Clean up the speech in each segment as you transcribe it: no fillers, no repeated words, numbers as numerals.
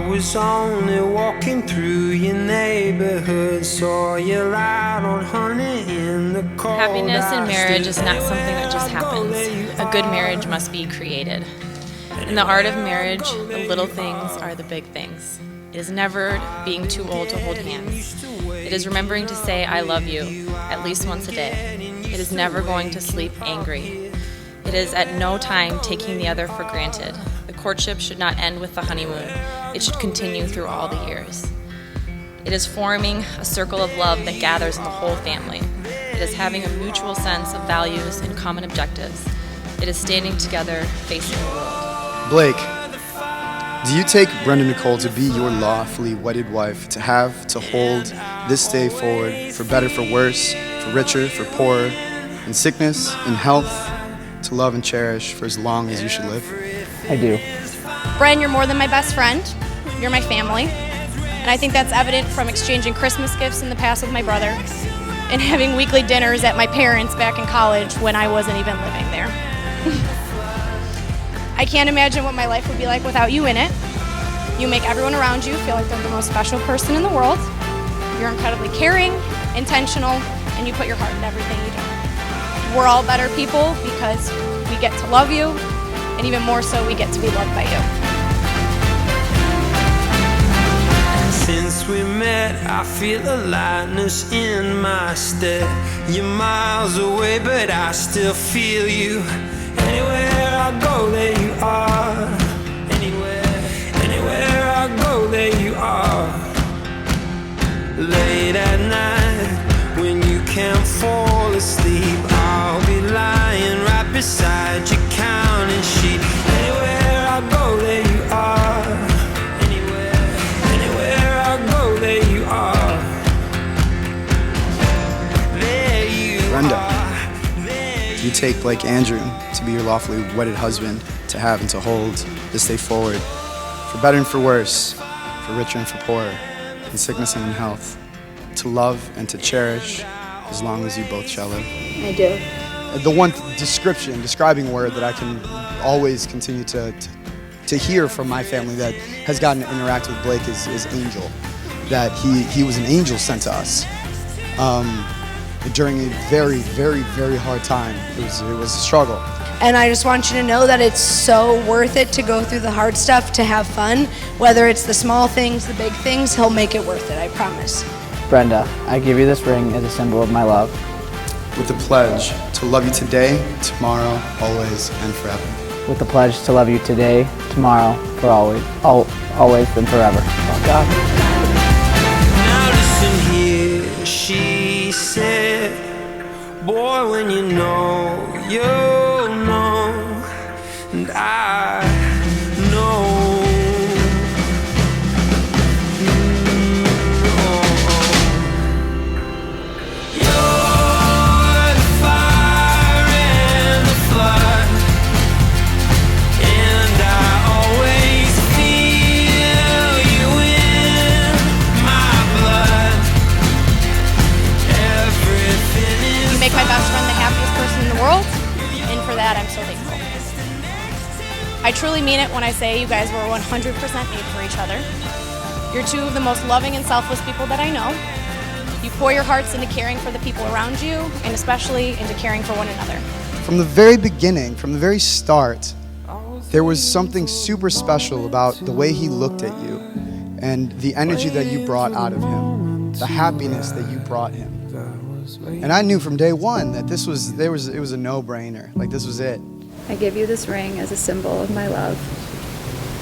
was only walking through your neighborhood, saw you light on honey in the cold. Happiness in marriage is not something that just happens. A good marriage must be created. In the art of marriage, the little things are the big things. It is never being too old to hold hands. It is remembering to say I love you at least once a day. It is never going to sleep angry. It is at no time taking the other for granted. The courtship should not end with the honeymoon. It should continue through all the years. It is forming a circle of love that gathers in the whole family. It is having a mutual sense of values and common objectives. It is standing together, facing the world. Blake, do you take Brenda Nicole to be your lawfully wedded wife, to have, to hold this day forward, for better, for worse, for richer, for poorer, in sickness, in health, to love and cherish for as long as you should live? I do. Bren, you're more than my best friend. You're my family. And I think that's evident from exchanging Christmas gifts in the past with my brother and having weekly dinners at my parents' back in college when I wasn't even living there. I can't imagine what my life would be like without you in it. You make everyone around you feel like they're the most special person in the world. You're incredibly caring, intentional, and you put your heart in everything you do. We're all better people because we get to love you, and even more so, we get to be loved by you. Since we met, I feel a lightness in my step. You're miles away, but I still feel you. Anywhere I go, there you are. Anywhere I go, there you are. Late at night, when you can't fall asleep, I'll be lying right beside your counting sheet. Anywhere I go, there you are. Anywhere I go, there you are. There you Brenda, are. do you take Blake Andrew to be your lawfully wedded husband, to have and to hold this day forward, for better and for worse, for richer and for poorer, in sickness and in health, to love and to cherish as long as you both shall live? I do. The one describing word that I can always continue to hear from my family that has gotten to interact with Blake is angel. That he was an angel sent to us during a very, very, very hard time. It was a struggle. And I just want you to know that it's so worth it to go through the hard stuff, to have fun. Whether it's the small things, the big things, he'll make it worth it, I promise. Brenda, I give you this ring as a symbol of my love. With the pledge to love you today, tomorrow, always, and forever. With the pledge to love you today, tomorrow, for always, always and forever. Oh, God. Now listen here, she said, boy, when you know, you'll know, and I know. My best friend the happiest person in the world, and for that I'm so thankful. I truly mean it when I say you guys were 100% made for each other. You're two of the most loving and selfless people that I know. You pour your hearts into caring for the people around you, and especially into caring for one another. From the very beginning, from the very start, there was something super special about the way he looked at you and the energy that you brought out of him, the happiness that you brought him. And I knew from day one that it was a no-brainer. Like, this was it. I give you this ring as a symbol of my love.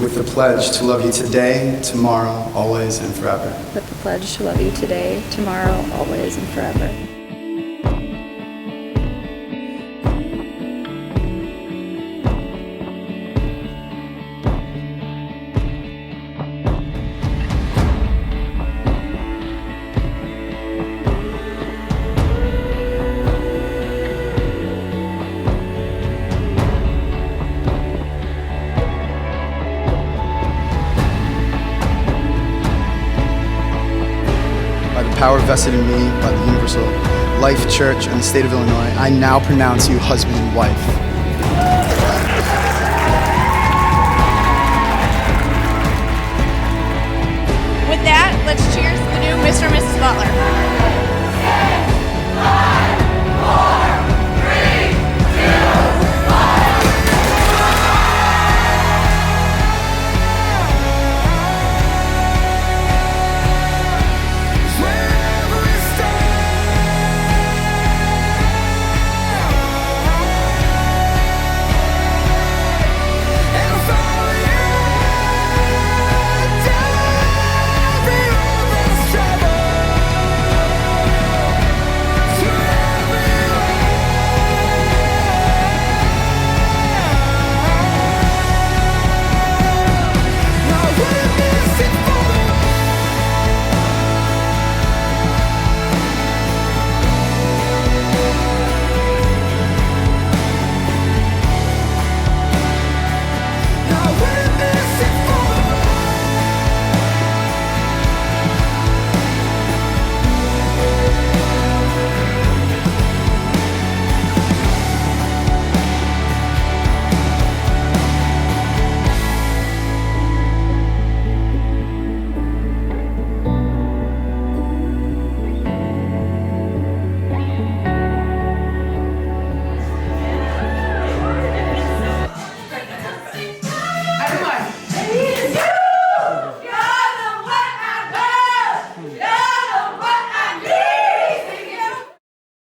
With the pledge to love you today, tomorrow, always, and forever. With the pledge to love you today, tomorrow, always, and forever. Power vested in me by the Universal Life Church and the state of Illinois, I now pronounce you husband and wife. Mr. and Mrs. Butler.